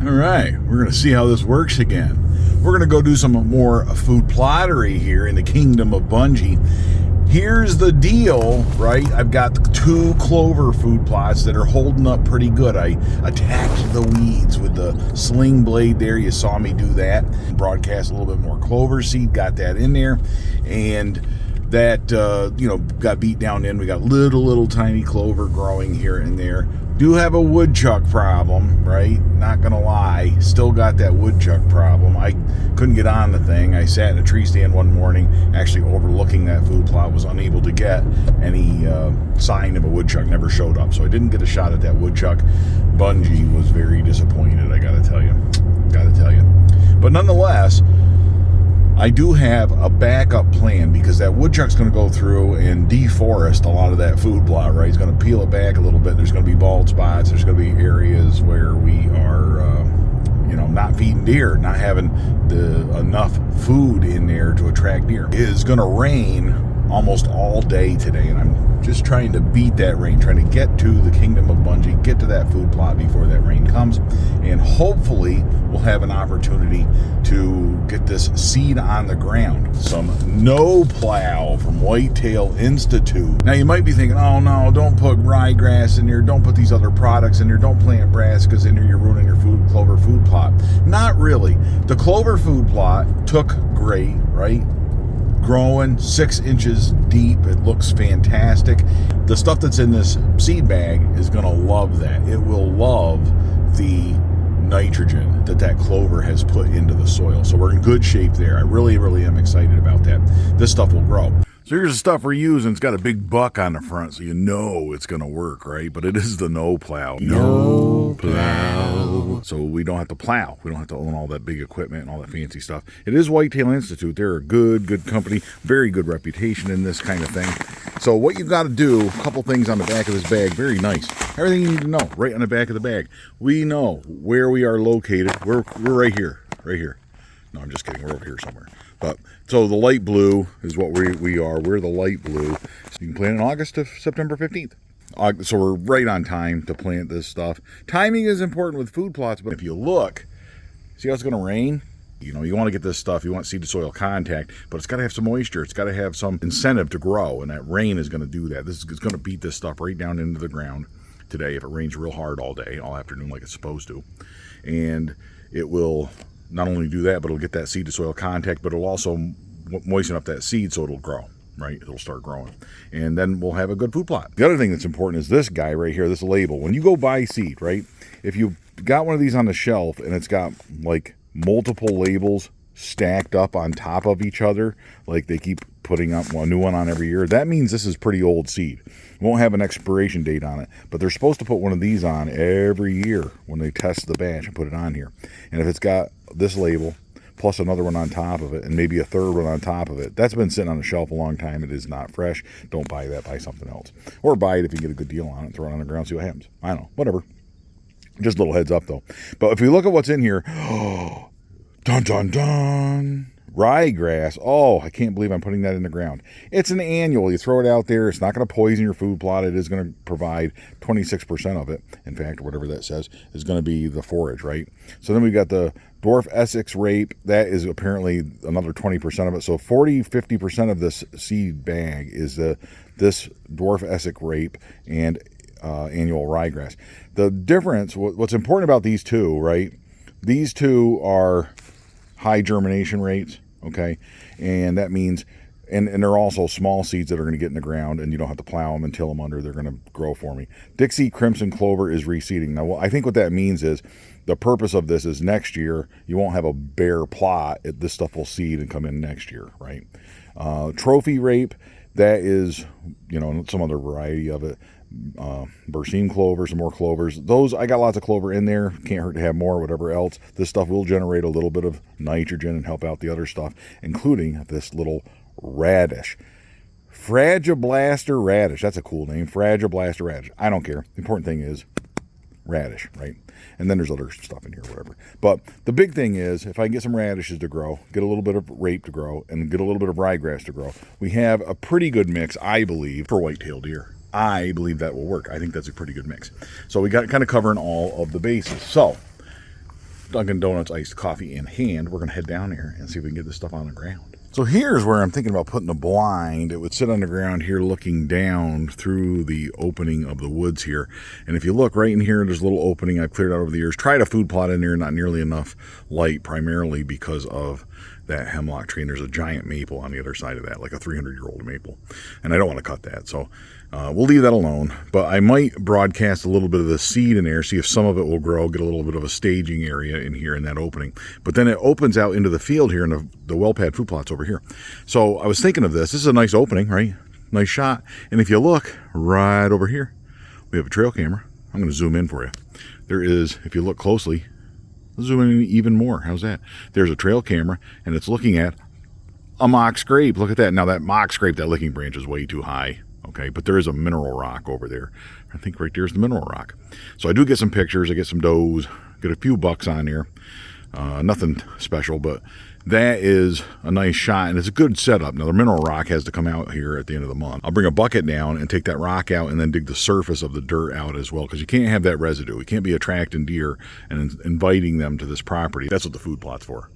All right, we're going to see how this works again. We're going to go do some more food plottery here in the kingdom of Bunjie. Here's the deal, right? I've got 2 clover food plots that are holding up pretty good. I attacked the weeds with the sling blade there. You saw me do that. Broadcast a little bit more clover seed, got that in there. And that, got beat down in. We got little tiny clover growing here and there. Do have a woodchuck problem, right? Not gonna lie, still got that woodchuck problem. I couldn't get on the thing. I sat in a tree stand one morning, actually overlooking that food plot, was unable to get any sign of a woodchuck, never showed up. So I didn't get a shot at that woodchuck. Bunjie was very disappointed, I gotta tell you. But nonetheless, I do have a backup plan because that woodchuck's going to go through and deforest a lot of that food plot, right? He's going to peel it back a little bit. There's going to be bald spots. There's going to be areas where we are, not feeding deer, not having enough food in there to attract deer. It is going to rain almost all day today, and I'm just trying to beat that rain, trying to get to the kingdom of Bunjie, get to that food plot before that rain comes, and hopefully we'll have an opportunity to get this seed on the ground. Some no-plow from Whitetail Institute. Now you might be thinking, oh no, don't put ryegrass in there, don't put these other products in there, don't plant brassicas in there, you're ruining your clover food plot. Not really. The clover food plot took great, right? Growing 6 inches deep. It looks fantastic. The stuff that's in this seed bag is going to love that. It will love the nitrogen that clover has put into the soil. So we're in good shape there. I really am excited about that. This stuff will grow. So here's the stuff we're using. It's got a big buck on the front, so you know it's going to work, right? But it is the no-plow. No-plow. So we don't have to plow. We don't have to own all that big equipment and all that fancy stuff. It is Whitetail Institute. They're a good company. Very good reputation in this kind of thing. So what you've got to do, a couple things on the back of this bag. Very nice. Everything you need to know right on the back of the bag. We know where we are located. We're right here. Right here. No, I'm just kidding. We're over here somewhere. But so the light blue is what we are. We're the light blue. So you can plant in August to September 15th. So we're right on time to plant this stuff. Timing is important with food plots, but if you look, see how it's going to rain? You want to get this stuff, you want seed to soil contact, but it's got to have some moisture. It's got to have some incentive to grow, and that rain is going to do that. This is going to beat this stuff right down into the ground today if it rains real hard all day, all afternoon like it's supposed to. And it will not only do that, but it'll get that seed to soil contact, but it'll also moisten up that seed so it'll grow, right? It'll start growing. And then we'll have a good food plot. The other thing that's important is this guy right here, this label. When you go buy seed, right? If you got one of these on the shelf and it's got like multiple labels stacked up on top of each other, like they keep putting up a new one on every year, that means this is pretty old seed. It won't have an expiration date on it, but they're supposed to put one of these on every year when they test the batch and put it on here. And if it's got this label plus another one on top of it and maybe a third one on top of it, that's been sitting on the shelf a long time. It is not fresh. Don't buy that. Buy something else, or buy it if you get a good deal on it. Throw it on the ground, see what happens. I don't know, whatever. Just a little heads up though. But if we look at what's in here, dun dun dun, ryegrass. Oh, I can't believe I'm putting that in the ground. It's an annual. You throw it out there. It's not going to poison your food plot. It is going to provide 26% of it. In fact, whatever that says is going to be the forage, right? So then we got the dwarf Essex rape. That is apparently another 20% of it. So 50% of this seed bag is this dwarf Essex rape and annual ryegrass. The difference, what's important about these two, right? These two are high germination rates, okay? And that means, and they're also small seeds that are going to get in the ground, and you don't have to plow them and till them under. They're going to grow for me. Dixie Crimson Clover is reseeding. Now, I think what that means is the purpose of this is next year, you won't have a bare plot. This stuff will seed and come in next year, right? Trophy Rape, that is, some other variety of it. Berseem clover, some more clovers. Those, I got lots of clover in there. Can't hurt to have more, whatever else. This stuff will generate a little bit of nitrogen and help out the other stuff, including this little radish. Fragiblaster radish. That's a cool name. Fragiblaster radish. I don't care. The important thing is radish, right? And then there's other stuff in here, whatever. But the big thing is, if I can get some radishes to grow, get a little bit of rape to grow, and get a little bit of ryegrass to grow, we have a pretty good mix, I believe, for white-tailed deer. I believe that will work. I think that's a pretty good mix. So we got kind of covering all of the bases. So Dunkin' Donuts iced coffee in hand, we're going to head down here and see if we can get this stuff on the ground. So here's where I'm thinking about putting the blind. It would sit on the ground here looking down through the opening of the woods here. And if you look right in here, there's a little opening I've cleared out over the years. Tried a food plot in there, not nearly enough light, primarily because of that hemlock tree. And there's a giant maple on the other side of that, like a 300-year-old maple. And I don't want to cut that, so we'll leave that alone. But I might broadcast a little bit of the seed in there, see if some of it will grow, get a little bit of a staging area in here in that opening. But then it opens out into the field here, and the well-pad food plots over here. So I was thinking of this. This is a nice opening, right? Nice shot. And if you look right over here, we have a trail camera. I'm going to zoom in for you. There is, if you look closely, zoom in even more. How's that? There's a trail camera, and it's looking at a mock scrape. Look at that. Now that mock scrape, that licking branch is way too high. Okay, but there is a mineral rock over there. I think right there's the mineral rock. So I do get some pictures. I get some does, get a few bucks on there. Nothing special, but that is a nice shot, and it's a good setup. Now the mineral rock has to come out here at the end of the month. I'll bring a bucket down and take that rock out and then dig the surface of the dirt out as well, because you can't have that residue. You can't be attracting deer and inviting them to this property. That's what the food plot's for.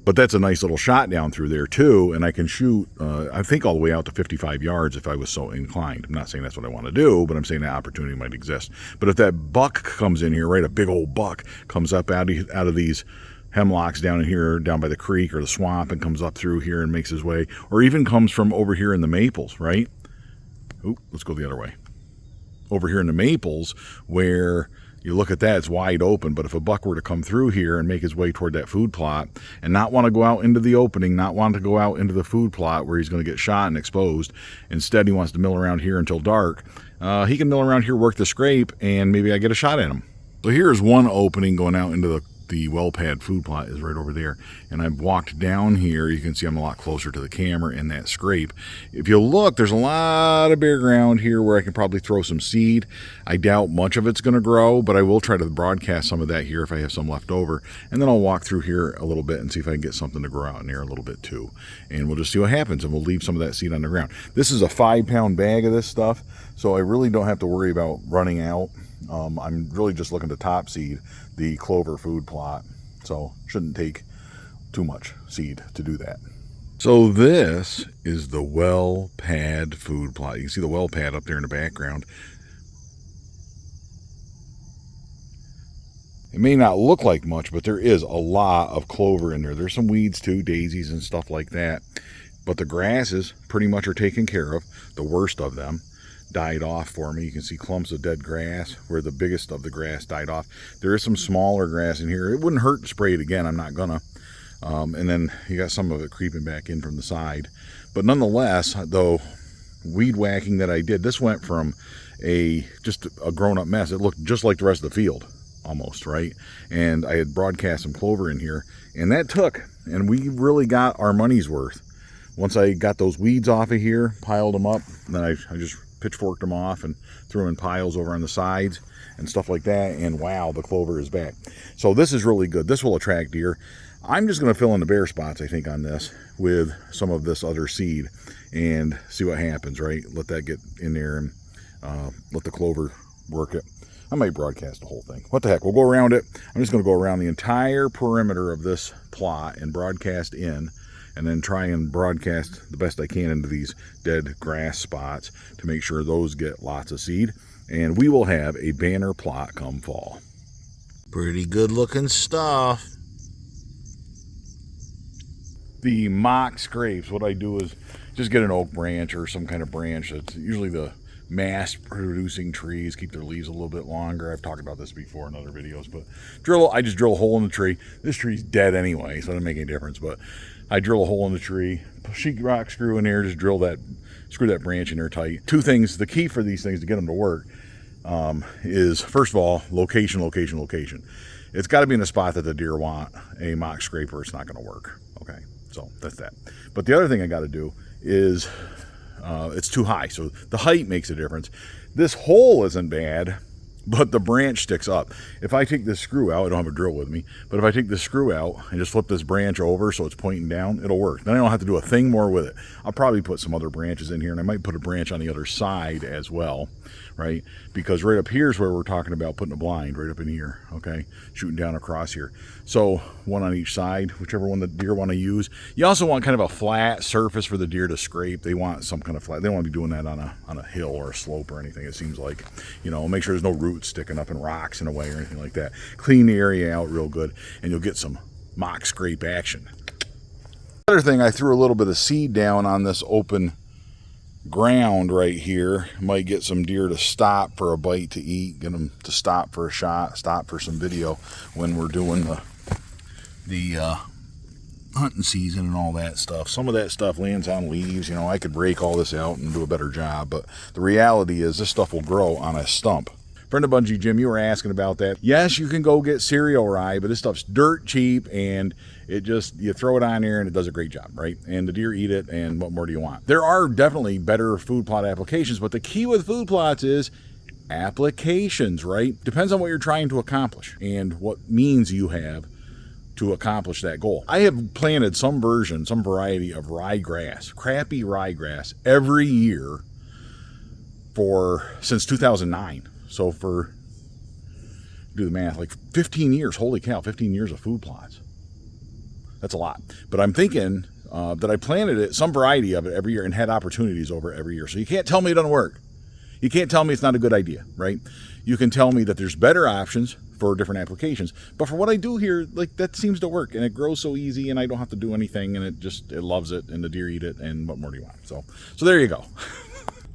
But that's a nice little shot down through there too, and I can shoot, I think, all the way out to 55 yards if I was so inclined. I'm not saying that's what I want to do, but I'm saying that opportunity might exist. But if that buck comes in here, right, a big old buck comes up out of these hemlocks down in here, down by the creek or the swamp, and comes up through here and makes his way, or even comes from over here in the maples, right? Oop, let's go the other way. Over here in the maples, where you look at that, it's wide open, but if a buck were to come through here and make his way toward that food plot and not want to go out into the opening, not want to go out into the food plot where he's going to get shot and exposed, instead he wants to mill around here until dark, he can mill around here, work the scrape, and maybe I get a shot at him. So here's one opening going out into the well-pad food plot is right over there, and I've walked down here. You can see I'm a lot closer to the camera in that scrape. If you look, there's a lot of bare ground here where I can probably throw some seed. I doubt much of it's going to grow, but I will try to broadcast some of that here if I have some left over, and then I'll walk through here a little bit and see if I can get something to grow out in there a little bit too, and we'll just see what happens, and we'll leave some of that seed on the ground. This is a 5-pound bag of this stuff, so I really don't have to worry about running out. I'm really just looking to top seed the clover food plot, so shouldn't take too much seed to do that. So this is the well pad food plot. You can see the well pad up there in the background. It may not look like much, but there is a lot of clover in there. There's some weeds too, daisies and stuff like that, but the grasses pretty much are taken care of. The worst of them died off for me. You can see clumps of dead grass where the biggest of the grass died off. There is some smaller grass in here. It wouldn't hurt to spray it again. I'm not gonna. And then you got some of it creeping back in from the side. But nonetheless, though, weed whacking that I did, this went from just a grown-up mess. It looked just like the rest of the field almost, right? And I had broadcast some clover in here, and that took, and we really got our money's worth. Once I got those weeds off of here, piled them up, then I just pitchforked them off and threw them in piles over on the sides and stuff like that, and wow, the clover is back. So this is really good. This will attract deer. I'm just going to fill in the bare spots, I think, on this with some of this other seed and see what happens, right? Let that get in there and let the clover work it. I might broadcast the whole thing. What the heck? We'll go around it. I'm just going to go around the entire perimeter of this plot and broadcast in, and then try and broadcast the best I can into these dead grass spots to make sure those get lots of seed. And we will have a banner plot come fall. Pretty good looking stuff. The mock scrapes, what I do is just get an oak branch or some kind of branch. That's usually the mass producing trees, keep their leaves a little bit longer. I've talked about this before in other videos, but I just drill a hole in the tree. This tree's dead anyway, so it doesn't make any difference, but I drill a hole in the tree, sheetrock screw in there, just screw that branch in there tight. Two things, the key for these things to get them to work is, first of all, location. It's got to be in a spot that the deer want. A mock scraper, it's not going to work. Okay, so that's that. But the other thing I got to do is it's too high, so the height makes a difference. This hole isn't bad, but the branch sticks up. If I take this screw out, I don't have a drill with me, but if I take this screw out and just flip this branch over so it's pointing down, it'll work. Then I don't have to do a thing more with it. I'll probably put some other branches in here, and I might put a branch on the other side as well, right? Because right up here is where we're talking about putting a blind, right up in here, okay? Shooting down across here. So one on each side, whichever one the deer want to use. You also want kind of a flat surface for the deer to scrape. They want some kind of flat. They don't want to be doing that on a hill or a slope or anything, it seems like. You know, make sure there's no roots sticking up in rocks in a way or anything like that. Clean the area out real good, and you'll get some mock scrape action. Other thing, I threw a little bit of seed down on this open ground right here. Might get some deer to stop for a bite to eat, get them to stop for a shot, stop for some video when we're doing the hunting season and all that stuff. Some of that stuff lands on leaves. You know, I could rake all this out and do a better job, but the reality is this stuff will grow on a stump. Friend of Bunjie, Jim, you were asking about that. Yes, you can go get cereal rye, but this stuff's dirt cheap, and it just, you throw it on there and it does a great job, right? And the deer eat it, and what more do you want? There are definitely better food plot applications, but the key with food plots is applications, right? Depends on what you're trying to accomplish and what means you have to accomplish that goal. I have planted some version, some variety of ryegrass, crappy ryegrass, every year since 2009. So for, do the math, like 15 years, holy cow, 15 years of food plots. That's a lot. But I'm thinking that I planted it, some variety of it every year, and had opportunities over every year. So you can't tell me it doesn't work. You can't tell me it's not a good idea, right? You can tell me that there's better options for different applications. But for what I do here, like, that seems to work, and it grows so easy, and I don't have to do anything, and it loves it, and the deer eat it, and what more do you want? So there you go.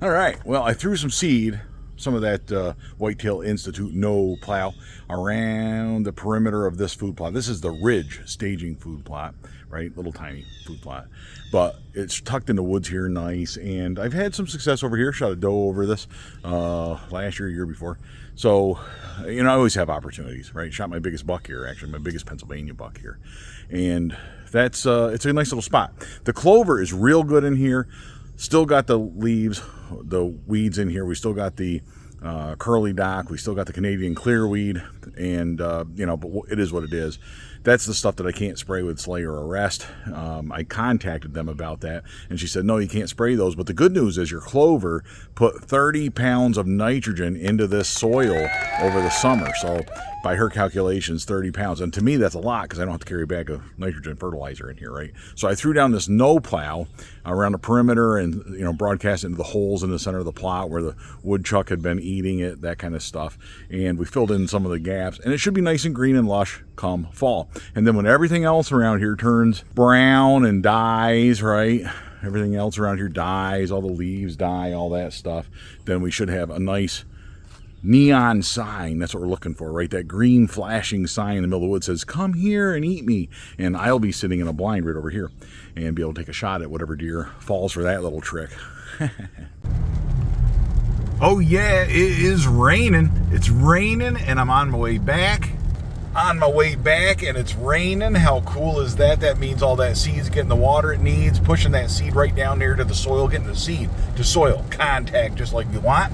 All right, well, I threw some seed, some of that Whitetail Institute no-plow around the perimeter of this food plot. This is the ridge staging food plot, right? Little tiny food plot. But it's tucked in the woods here nice, and I've had some success over here. Shot a doe over this last year before. So, you know, I always have opportunities, right? Shot my biggest buck here, actually, my biggest Pennsylvania buck here. And that's, it's a nice little spot. The clover is real good in here. Still got the leaves, the weeds in here. We still got the curly dock. We still got the Canadian clearweed, and you know, but it is what it is. That's the stuff that I can't spray with Slay or Arrest. I contacted them about that, and she said, no, you can't spray those. But the good news is your clover put 30 pounds of nitrogen into this soil over the summer. So by her calculations, 30 pounds. And to me, that's a lot because I don't have to carry a bag of nitrogen fertilizer in here, right? So I threw down this no-plow around the perimeter and, you know, broadcast into the holes in the center of the plot where the woodchuck had been eating it, that kind of stuff. And we filled in some of the gaps, and it should be nice and green and lush come fall. And then when everything else around here turns brown and dies, right? Everything else around here dies, all the leaves die, all that stuff, then we should have a nice neon sign. That's what we're looking for, right? That green flashing sign in the middle of the woods says, come here and eat me. And I'll be sitting in a blind right over here and be able to take a shot at whatever deer falls for that little trick. Oh yeah, it is raining. It's raining, and I'm on my way back. And it's raining. How cool is that? That means all that seed's getting the water it needs, pushing that seed right down there to the soil, getting the seed to soil contact just like you want.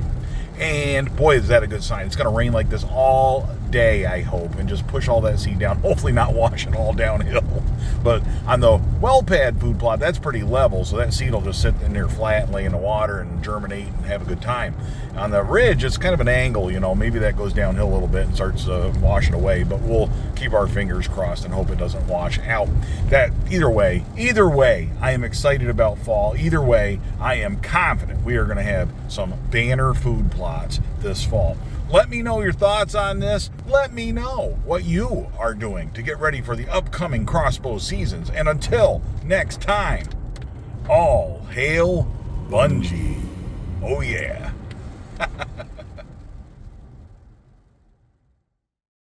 And boy, is that a good sign. It's going to rain like this all day, I hope, and just push all that seed down. Hopefully not wash it all downhill. But on the well pad food plot, that's pretty level, so that seed will just sit in there flat and lay in the water and germinate and have a good time. On the ridge, it's kind of an angle, you know. Maybe that goes downhill a little bit and starts washing away, but we'll keep our fingers crossed and hope it doesn't wash out. That either way, I am excited about fall. Either way, I am confident we are going to have some banner food plots this fall. Let me know your thoughts on this. Let me know what you are doing to get ready for the upcoming crossbow seasons. And until next time, all hail Bunjie. Oh yeah.